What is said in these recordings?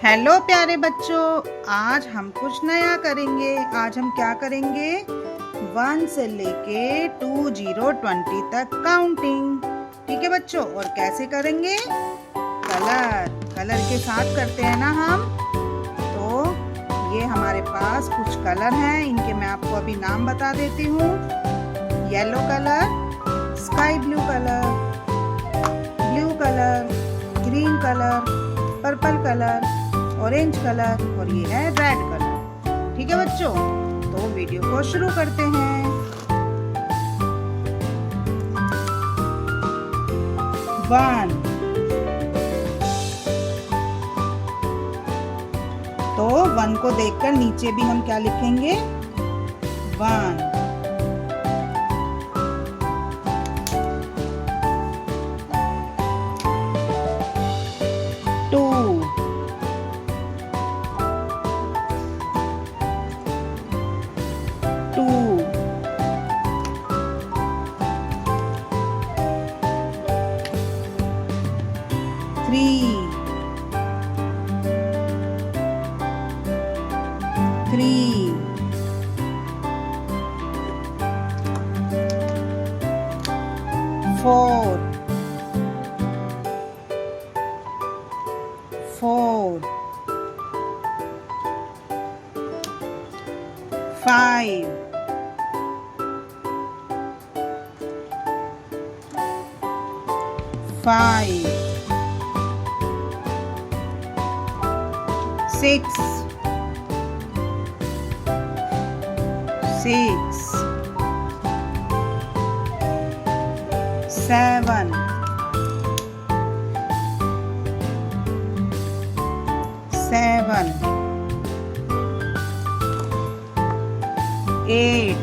Hello प्यारे बच्चों, आज हम कुछ नया करेंगे। आज हम क्या करेंगे? 1 से लेके 20 तक काउंटिंग। ठीक है बच्चों। और कैसे करेंगे? कलर के साथ करते हैं ना हम। तो ये हमारे पास कुछ कलर हैं, इनके मैं आपको अभी नाम बता देती हूँ। Yellow colour, sky blue colour, blue colour, green colour, purple colour, orange colour और ये है रेड कलर। ठीक है बच्चों, तो वीडियो को शुरू करते हैं। वन, तो 1 को देखकर नीचे भी हम क्या लिखेंगे? 1। 2, 2, 3, 3, 4, 4, 5, 5, 6, 6, 7, 7, 8,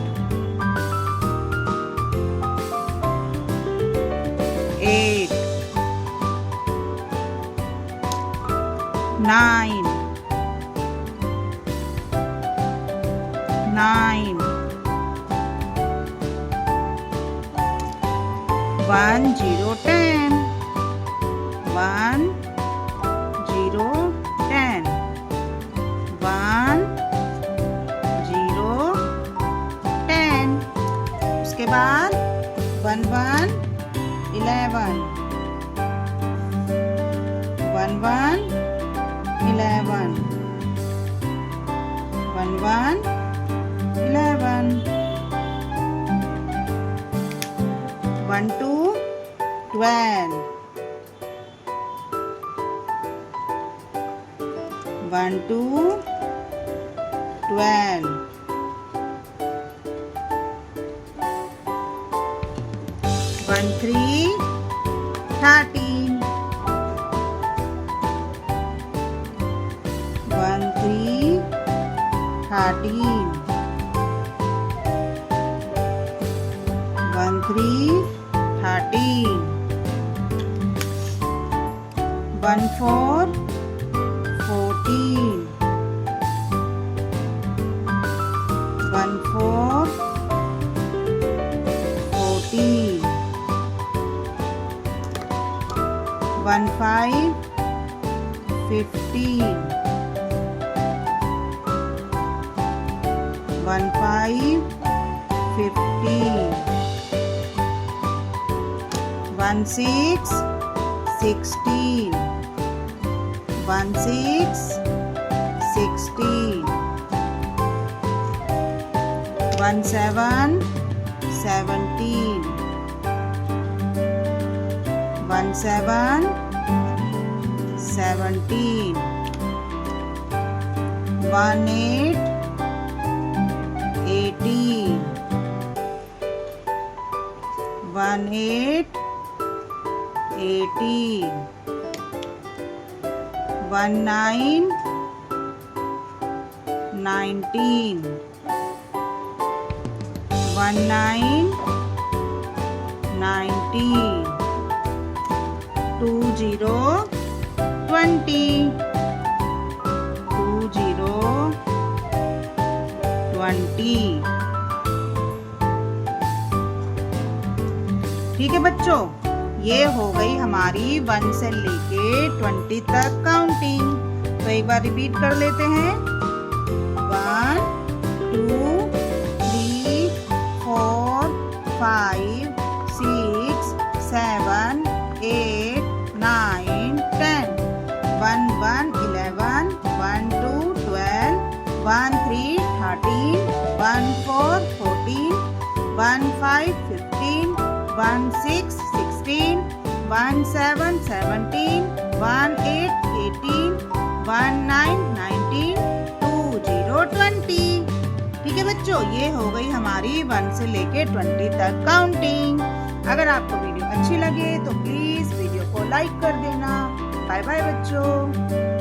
8, 9, 9, 1 0 10, 1 0 10, 1 0 10। उसके बाद 1 1 11, 1 1 11, 1 1 11, 1 2 12, 1 2 12, 1 3 13, 1 3 13, 1 3 13, 1 4 14, 1 4 14, 1 5 15, 1 5 15, 1 6 16, 1 6 16, 1 7 17, 1 7 17, 1 8 18, 1 8 18, 1 9 19, 1 9 19, 2 0 20, 2 0 20। ठीक है बच्चों, ये हो गई हमारी 1 से लेके 20 तक काउंटिंग। तो एक बार रिपीट कर लेते हैं। 1 2 3 4 5 6 7 8 9 10 1 1 11 1 2 12 1 3 13 1 4 14 1 5 15 1 6 16 1 7 17 1 8 18 1 9 19 2 0 20। ठीक है बच्चों, ये हो गई हमारी 1 से लेके 20 तक काउंटिंग। अगर आपको वीडियो अच्छी लगे तो प्लीज़ वीडियो को लाइक कर देना। बाय बाय बच्चों।